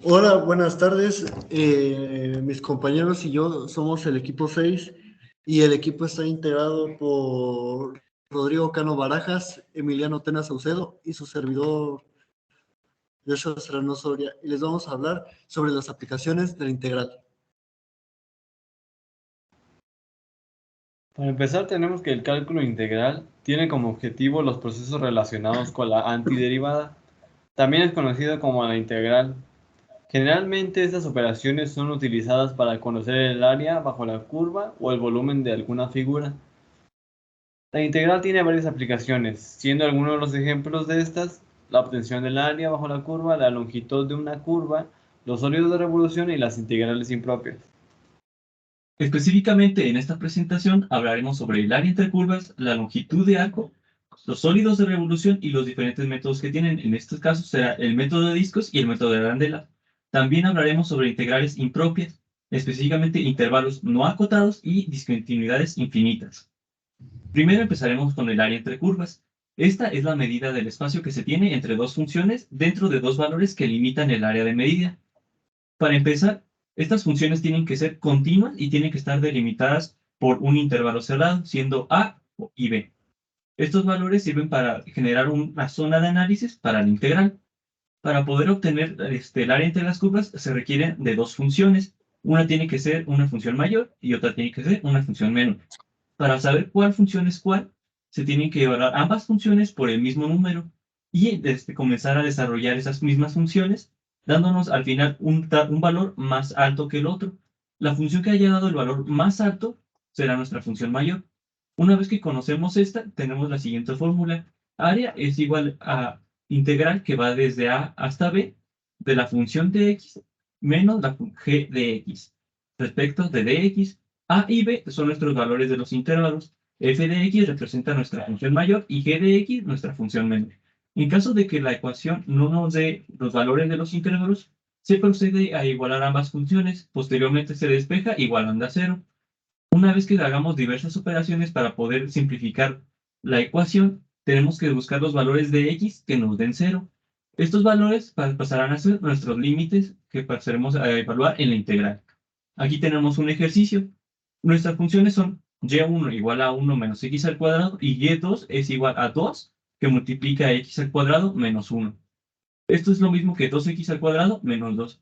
Hola, buenas tardes. Mis compañeros y yo somos el equipo 6 y el equipo está integrado por Rodrigo Cano Barajas, Emiliano Tena Saucedo y su servidor Joshua Serrano Soria. Y les vamos a hablar sobre las aplicaciones de la integral. Para empezar, tenemos que el cálculo integral tiene como objetivo los procesos relacionados con la antiderivada. También es conocido como la integral. Generalmente estas operaciones son utilizadas para conocer el área bajo la curva o el volumen de alguna figura. La integral tiene varias aplicaciones, siendo algunos de los ejemplos de estas la obtención del área bajo la curva, la longitud de una curva, los sólidos de revolución y las integrales impropias. Específicamente en esta presentación hablaremos sobre el área entre curvas, la longitud de arco, los sólidos de revolución y los diferentes métodos que tienen. En estos casos será el método de discos y el método de Arandela. También hablaremos sobre integrales impropias, específicamente intervalos no acotados y discontinuidades infinitas. Primero empezaremos con el área entre curvas. Esta es la medida del espacio que se tiene entre dos funciones dentro de dos valores que limitan el área de medida. Para empezar, estas funciones tienen que ser continuas y tienen que estar delimitadas por un intervalo cerrado, siendo A y B. Estos valores sirven para generar una zona de análisis para la integral. Para poder obtener el área entre las curvas se requieren de dos funciones. Una tiene que ser una función mayor y otra tiene que ser una función menor. Para saber cuál función es cuál, se tienen que evaluar ambas funciones por el mismo número y comenzar a desarrollar esas mismas funciones, dándonos al final un valor más alto que el otro. La función que haya dado el valor más alto será nuestra función mayor. Una vez que conocemos esta, tenemos la siguiente fórmula. Área es igual a integral que va desde A hasta B de la función de x menos la g de x. Respecto de dx, A y B son nuestros valores de los intervalos. F de x representa nuestra función mayor y g de x nuestra función menor. En caso de que la ecuación no nos dé los valores de los intervalos, se procede a igualar ambas funciones. Posteriormente se despeja igualando a cero. Una vez que hagamos diversas operaciones para poder simplificar la ecuación, tenemos que buscar los valores de x que nos den cero. Estos valores pasarán a ser nuestros límites que pasaremos a evaluar en la integral. Aquí tenemos un ejercicio. Nuestras funciones son y1 igual a 1 menos x al cuadrado y y2 es igual a 2 que multiplica x al cuadrado menos 1. Esto es lo mismo que 2x al cuadrado menos 2.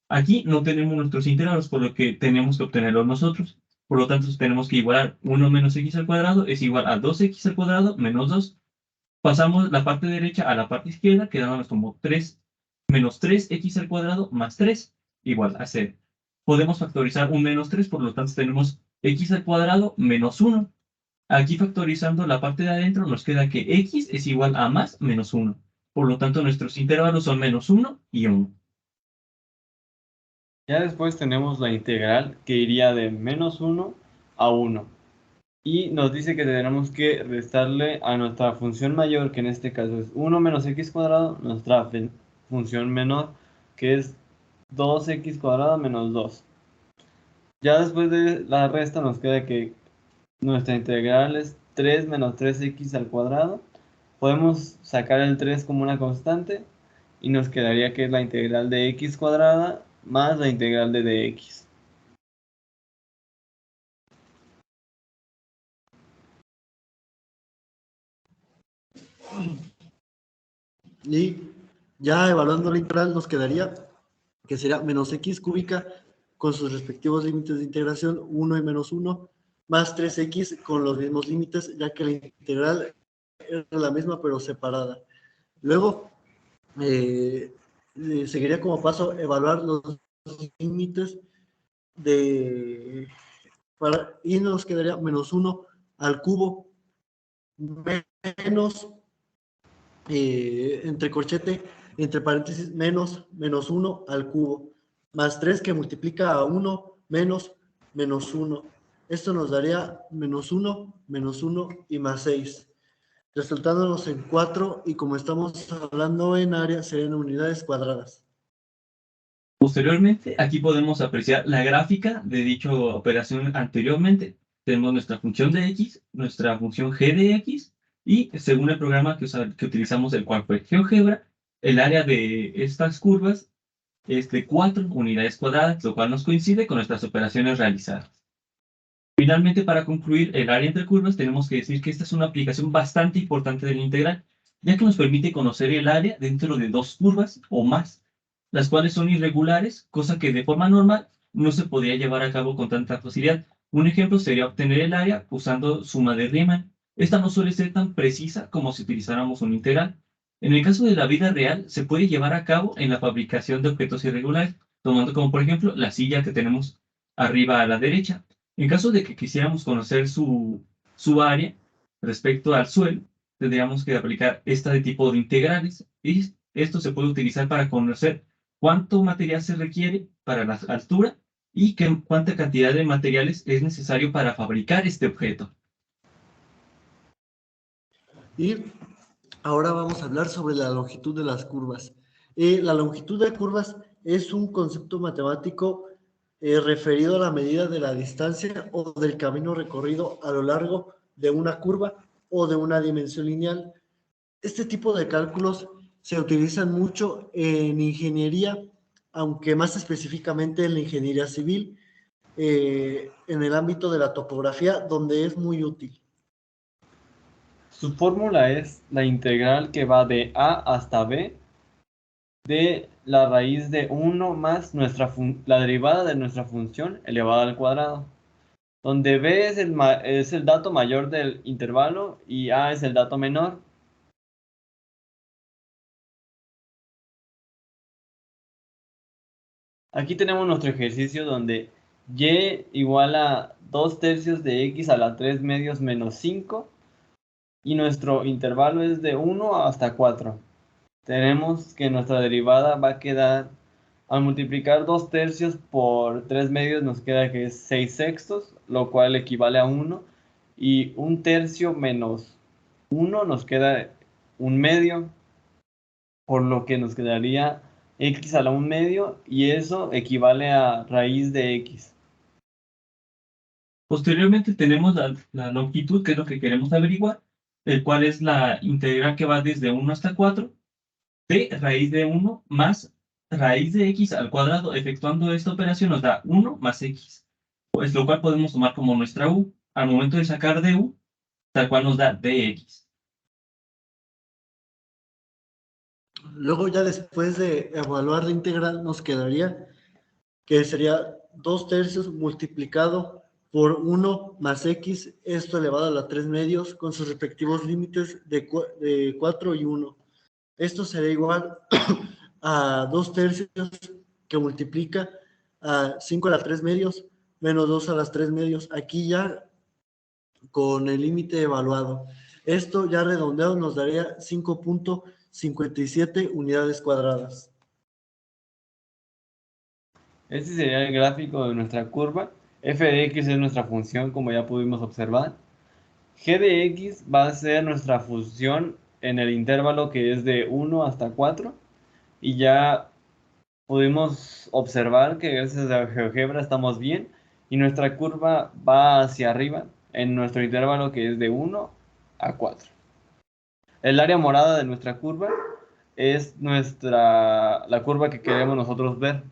Aquí no tenemos nuestros intervalos, por lo que tenemos que obtenerlos nosotros. Por lo tanto, tenemos que igualar 1 menos x al cuadrado es igual a 2x al cuadrado menos 2. Pasamos la parte derecha a la parte izquierda, quedándonos como 3 menos 3x al cuadrado más 3 igual a 0. Podemos factorizar un menos 3, por lo tanto tenemos x al cuadrado menos 1. Aquí factorizando la parte de adentro nos queda que x es igual a más menos 1. Por lo tanto, nuestros intervalos son menos 1 y 1. Ya después tenemos la integral que iría de menos 1 a 1. Y nos dice que tenemos que restarle a nuestra función mayor, que en este caso es 1 menos x cuadrado, nuestra función menor, que es 2x cuadrado menos 2. Ya después de la resta nos queda que nuestra integral es 3 menos 3x al cuadrado. Podemos sacar el 3 como una constante y nos quedaría que es la integral de x cuadrada más la integral de dx. Y ya evaluando la integral nos quedaría que sería menos x cúbica con sus respectivos límites de integración 1 y menos 1, más 3x con los mismos límites, ya que la integral era la misma pero separada. Luego, seguiría como paso evaluar los límites y nos quedaría menos 1 al cubo menos entre corchete, entre paréntesis, menos 1 al cubo, más 3 que multiplica a 1 menos 1. Esto nos daría menos 1 y más 6, resultándonos en 4, y como estamos hablando en área, serían unidades cuadradas. Posteriormente, aquí podemos apreciar la gráfica de dicha operación anteriormente. tenemos nuestra función de x, nuestra función g de x, y según el programa que utilizamos, el cual fue GeoGebra, el área de estas curvas es de 4 unidades cuadradas, lo cual nos coincide con nuestras operaciones realizadas. Finalmente, para concluir el área entre curvas, tenemos que decir que esta es una aplicación bastante importante del integral, ya que nos permite conocer el área dentro de dos curvas o más, las cuales son irregulares, cosa que de forma normal no se podría llevar a cabo con tanta facilidad. Un ejemplo sería obtener el área usando suma de Riemann. Esta no suele ser tan precisa como si utilizáramos un integral. En el caso de la vida real, se puede llevar a cabo en la fabricación de objetos irregulares, tomando como por ejemplo la silla que tenemos arriba a la derecha. En caso de que quisiéramos conocer su área respecto al suelo, tendríamos que aplicar este tipo de integrales, y esto se puede utilizar para conocer cuánto material se requiere para la altura y cuánta cantidad de materiales es necesario para fabricar este objeto. Y ahora vamos a hablar sobre la longitud de las curvas. La longitud de curvas es un concepto matemático referido a la medida de la distancia o del camino recorrido a lo largo de una curva o de una dimensión lineal. Este tipo de cálculos se utilizan mucho en ingeniería, aunque más específicamente en la ingeniería civil, en el ámbito de la topografía, donde es muy útil. Su fórmula es la integral que va de a hasta b de la raíz de 1 más la derivada de nuestra función elevada al cuadrado, donde b es el dato mayor del intervalo y a es el dato menor. Aquí tenemos nuestro ejercicio donde y igual a 2/3 de x a la 3 medios menos 5 y nuestro intervalo es de 1 hasta 4. Tenemos que nuestra derivada va a quedar, al multiplicar 2/3 por 3 medios nos queda que es 6/6, lo cual equivale a 1, y 1/3 menos 1 nos queda 1/2, por lo que nos quedaría x a la 1/2, y eso equivale a raíz de x. Posteriormente tenemos la longitud, que es lo que queremos averiguar, el cual es la integral que va desde 1 hasta 4 de raíz de 1 más raíz de x al cuadrado. Efectuando esta operación nos da 1 más x, pues lo cual podemos tomar como nuestra u. Al momento de sacar de u, tal cual nos da dx. Luego ya después de evaluar la integral nos quedaría que sería 2/3 multiplicado por 1 más x, esto elevado a la 3 medios con sus respectivos límites de 4 y 1. Esto será igual a 2/3 que multiplica a 5 a la 3 medios menos 2 a las 3 medios. Aquí ya con el límite evaluado. Esto ya redondeado nos daría 5.57 unidades cuadradas. Este sería el gráfico de nuestra curva. F de x es nuestra función, como ya pudimos observar. G de x va a ser nuestra función en el intervalo que es de 1 hasta 4. Y ya pudimos observar que gracias a GeoGebra estamos bien. Y nuestra curva va hacia arriba en nuestro intervalo que es de 1 a 4. El área morada de nuestra curva es la curva que queremos nosotros ver.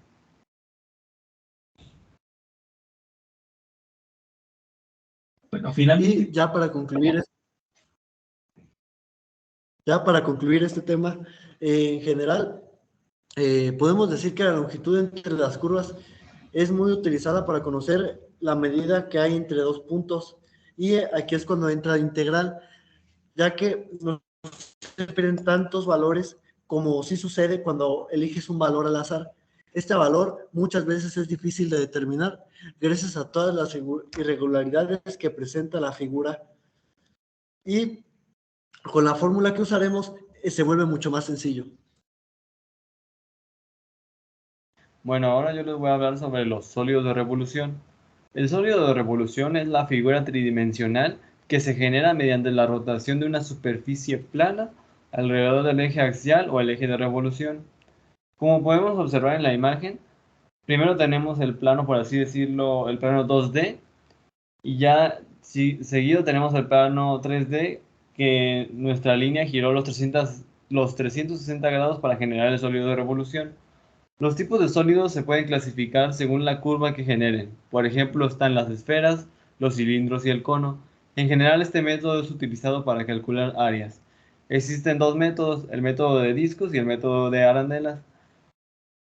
Bueno, finalmente, Y ya para concluir este tema, en general, podemos decir que la longitud entre las curvas es muy utilizada para conocer la medida que hay entre dos puntos, y aquí es cuando entra la integral, ya que no se pierden tantos valores como sí sucede cuando eliges un valor al azar. Este valor muchas veces es difícil de determinar gracias a todas las irregularidades que presenta la figura, y con la fórmula que usaremos se vuelve mucho más sencillo. Bueno, ahora yo les voy a hablar sobre los sólidos de revolución. El sólido de revolución es la figura tridimensional que se genera mediante la rotación de una superficie plana alrededor del eje axial o el eje de revolución. Como podemos observar en la imagen, primero tenemos el plano, por así decirlo, el plano 2D, y ya Seguido tenemos el plano 3D, que nuestra línea giró los 360 grados para generar el sólido de revolución. Los tipos de sólidos se pueden clasificar según la curva que generen. Por ejemplo, están las esferas, los cilindros y el cono. En general, este método es utilizado para calcular áreas. Existen dos métodos, el método de discos y el método de arandelas.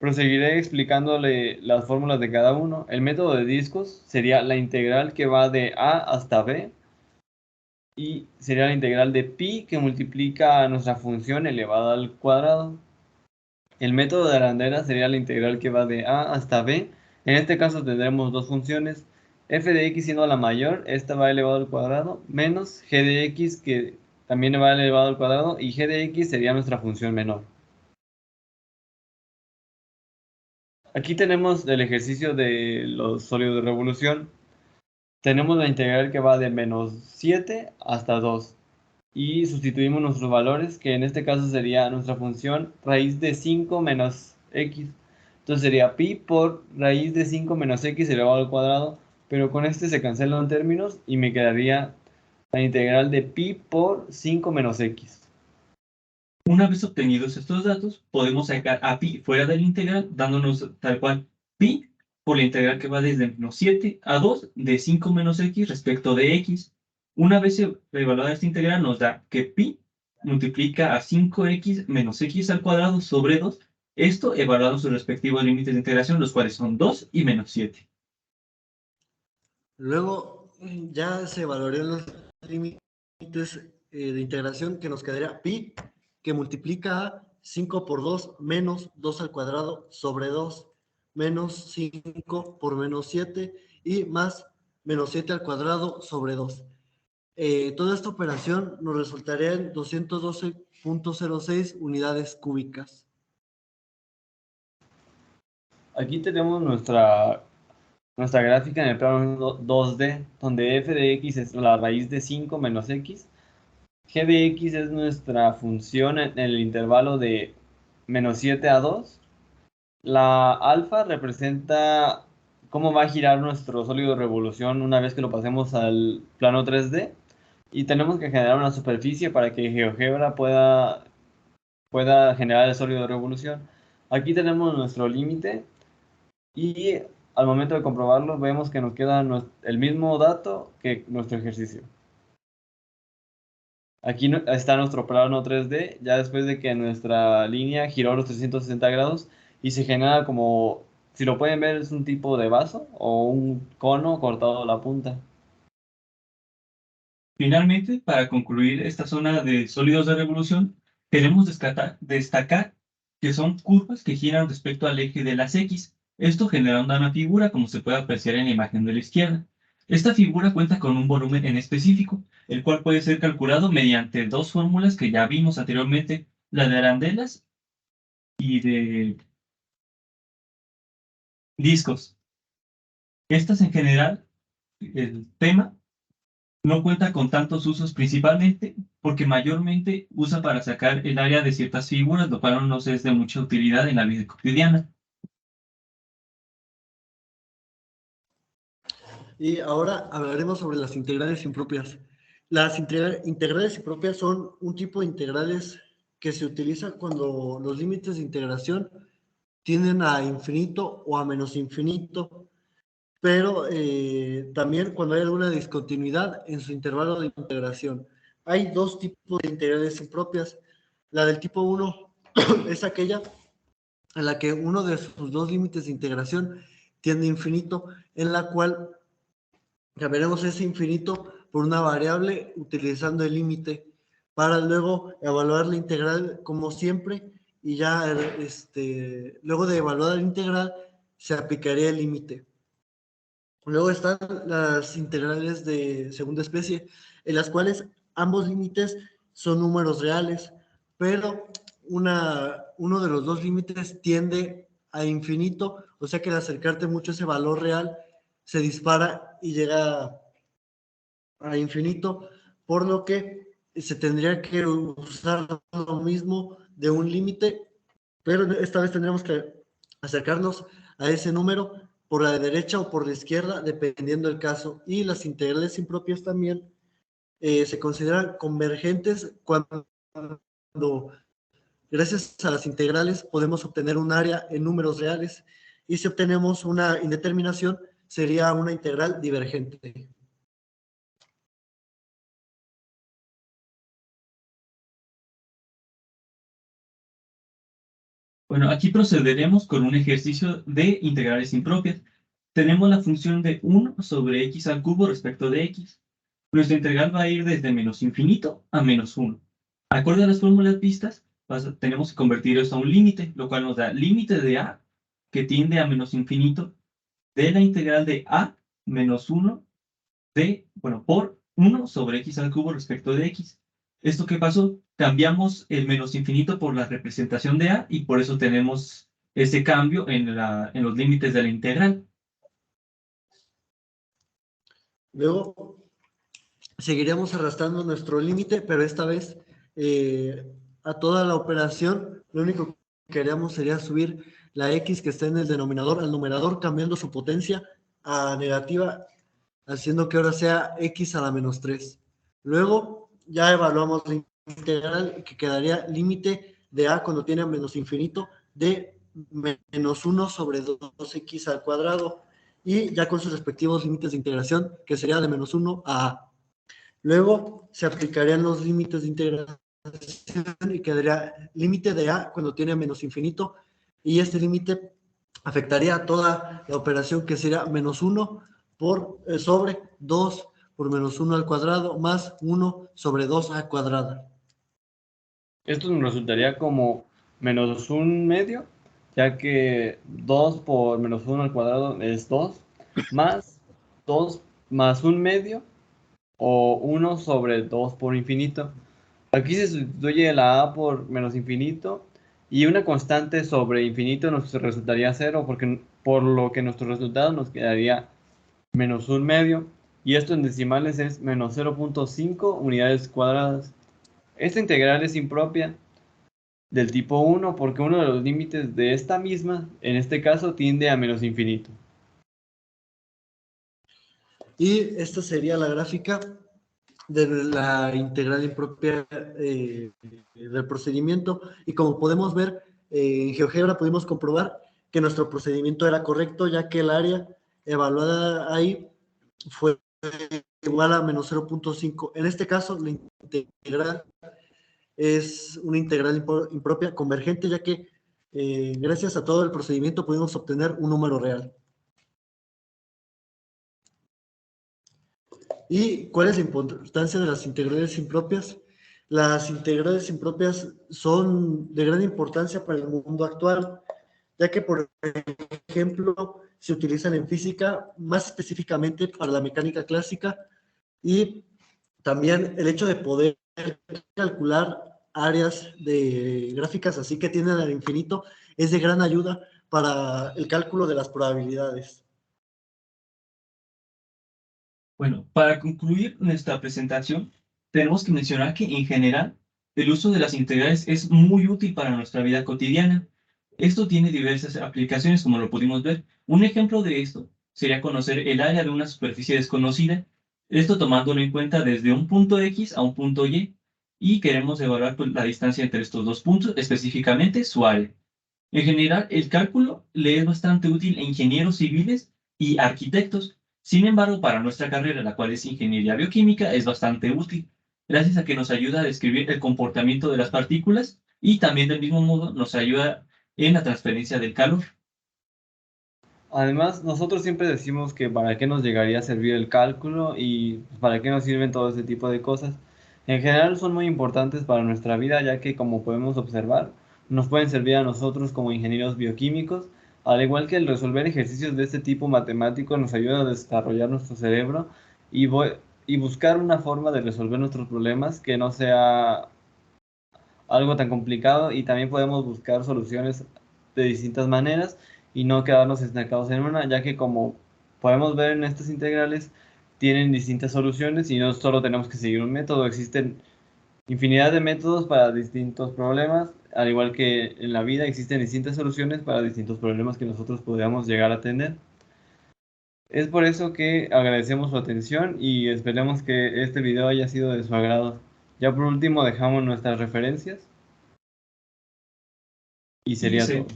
Proseguiré explicándole las fórmulas de cada uno. El método de discos sería la integral que va de a hasta b, y sería la integral de pi que multiplica a nuestra función elevada al cuadrado. El método de arandelas sería la integral que va de a hasta b. En este caso tendremos dos funciones, f de x siendo la mayor, esta va elevado al cuadrado, menos g de x que también va elevado al cuadrado, y g de x sería nuestra función menor. Aquí tenemos el ejercicio de los sólidos de revolución. Tenemos la integral que va de menos 7 hasta 2. Y sustituimos nuestros valores, que en este caso sería nuestra función raíz de 5 menos x. Entonces sería pi por raíz de 5 menos x elevado al cuadrado. Pero con este se cancelan términos y me quedaría la integral de pi por 5 menos x. Una vez obtenidos estos datos, podemos sacar a pi fuera de la integral, dándonos tal cual pi por la integral que va desde menos 7 a 2 de 5 menos x respecto de x. Una vez evaluada esta integral, nos da que pi multiplica a 5x menos x al cuadrado sobre 2. Esto evaluado sus respectivos límites de integración, los cuales son 2 y menos 7. Luego ya se evaluarían los límites de integración, que nos quedaría pi, que multiplica a 5 por 2 menos 2 al cuadrado sobre 2, menos 5 por menos 7 y más menos 7 al cuadrado sobre 2. Toda esta operación nos resultaría en 212.06 unidades cúbicas. Aquí tenemos nuestra gráfica en el plano 2D, donde f de x es la raíz de 5 menos x. G de x es nuestra función en el intervalo de menos 7 a 2. La alfa representa cómo va a girar nuestro sólido de revolución una vez que lo pasemos al plano 3D. Y tenemos que generar una superficie para que GeoGebra pueda generar el sólido de revolución. Aquí tenemos nuestro límite y al momento de comprobarlo vemos que nos queda el mismo dato que nuestro ejercicio. Aquí está nuestro plano 3D, ya después de que nuestra línea giró los 360 grados y se genera como, si lo pueden ver, es un tipo de vaso o un cono cortado a la punta. Finalmente, para concluir esta zona de sólidos de revolución, queremos destacar que son curvas que giran respecto al eje de las X. Esto generando una figura, como se puede apreciar en la imagen de la izquierda. Esta figura cuenta con un volumen en específico, el cual puede ser calculado mediante dos fórmulas que ya vimos anteriormente, la de arandelas y de discos. Estas en general, el tema no cuenta con tantos usos, principalmente porque mayormente usa para sacar el área de ciertas figuras, lo cual no nos es de mucha utilidad en la vida cotidiana. Y ahora hablaremos sobre las integrales impropias. Las integrales impropias son un tipo de integrales que se utiliza cuando los límites de integración tienden a infinito o a menos infinito, pero también cuando hay alguna discontinuidad en su intervalo de integración. Hay dos tipos de integrales impropias. La del tipo 1 es aquella en la que uno de sus dos límites de integración tiende a infinito, en la cual cambiaremos ese infinito por una variable utilizando el límite para luego evaluar la integral como siempre, y ya luego de evaluar la integral se aplicaría el límite. Luego están las integrales de segunda especie, en las cuales ambos límites son números reales, pero uno de los dos límites tiende a infinito, o sea que al acercarte mucho a ese valor real, se dispara y llega a infinito, por lo que se tendría que usar lo mismo de un límite, pero esta vez tendremos que acercarnos a ese número por la derecha o por la izquierda, dependiendo del caso. Y las integrales impropias también se consideran convergentes cuando, gracias a las integrales, podemos obtener un área en números reales, y si obtenemos una indeterminación, sería una integral divergente. Bueno, aquí procederemos con un ejercicio de integrales impropias. Tenemos la función de 1 sobre x al cubo respecto de x. Nuestra integral va a ir desde menos infinito a menos 1. Acorde a las fórmulas vistas, tenemos que convertir esto a un límite, lo cual nos da límite de a, que tiende a menos infinito, de la integral de a menos 1 por 1 sobre x al cubo respecto de x. ¿Esto qué pasó? Cambiamos el menos infinito por la representación de a y por eso tenemos ese cambio en los límites de la integral. Luego seguiremos arrastrando nuestro límite, pero esta vez a toda la operación, lo único que haríamos sería subir la x que está en el denominador al numerador, cambiando su potencia a negativa, haciendo que ahora sea x a la menos 3. Luego ya evaluamos la integral, que quedaría límite de a cuando tiene menos infinito de menos 1 sobre 2x al cuadrado, y ya con sus respectivos límites de integración, que sería de menos 1 a a. Luego se aplicarían los límites de integración y quedaría límite de a cuando tiene menos infinito, y este límite afectaría a toda la operación, que sería menos 1 sobre 2 por menos 1 al cuadrado más 1 sobre 2 a cuadrada. Esto nos resultaría como menos 1/2, ya que 2 por menos 1 al cuadrado es 2, más 2 más 1/2, o 1 sobre 2 por infinito. Aquí se sustituye la a por menos infinito, y una constante sobre infinito nos resultaría 0, por lo que nuestro resultado nos quedaría menos 1/2, y esto en decimales es menos 0.5 unidades cuadradas. Esta integral es impropia del tipo 1 porque uno de los límites de esta misma, en este caso, tiende a menos infinito. Y esta sería la gráfica de la integral impropia del procedimiento. Y como podemos ver, en GeoGebra pudimos comprobar que nuestro procedimiento era correcto, ya que el área evaluada ahí fue igual a menos 0.5. En este caso, la integral es una integral impropia convergente, ya que gracias a todo el procedimiento pudimos obtener un número real. ¿Y cuál es la importancia de las integrales impropias? Las integrales impropias son de gran importancia para el mundo actual, ya que, por ejemplo, se utilizan en física, más específicamente para la mecánica clásica, y también el hecho de poder calcular áreas de gráficas así que tienden al infinito es de gran ayuda para el cálculo de las probabilidades. Bueno, para concluir nuestra presentación, tenemos que mencionar que en general el uso de las integrales es muy útil para nuestra vida cotidiana. Esto tiene diversas aplicaciones, como lo pudimos ver. Un ejemplo de esto sería conocer el área de una superficie desconocida, esto tomándolo en cuenta desde un punto X a un punto y queremos evaluar pues, la distancia entre estos dos puntos, específicamente su área. En general, el cálculo le es bastante útil a ingenieros civiles y arquitectos. Sin embargo, para nuestra carrera, la cual es ingeniería bioquímica, es bastante útil, gracias a que nos ayuda a describir el comportamiento de las partículas y también del mismo modo nos ayuda en la transferencia del calor. Además, nosotros siempre decimos que para qué nos llegaría a servir el cálculo y para qué nos sirven todo ese tipo de cosas. En general son muy importantes para nuestra vida, ya que, como podemos observar, nos pueden servir a nosotros como ingenieros bioquímicos, al igual que el resolver ejercicios de este tipo matemático nos ayuda a desarrollar nuestro cerebro y buscar una forma de resolver nuestros problemas que no sea algo tan complicado, y también podemos buscar soluciones de distintas maneras y no quedarnos estancados en una, ya que, como podemos ver en estas integrales, tienen distintas soluciones y no solo tenemos que seguir un método, existen infinidad de métodos para distintos problemas, al igual que en la vida existen distintas soluciones para distintos problemas que nosotros podríamos llegar a tener. Es por eso que agradecemos su atención y esperemos que este video haya sido de su agrado. Ya por último dejamos nuestras referencias y Y sería todo.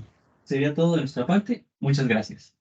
sería todo de nuestra parte. Muchas gracias.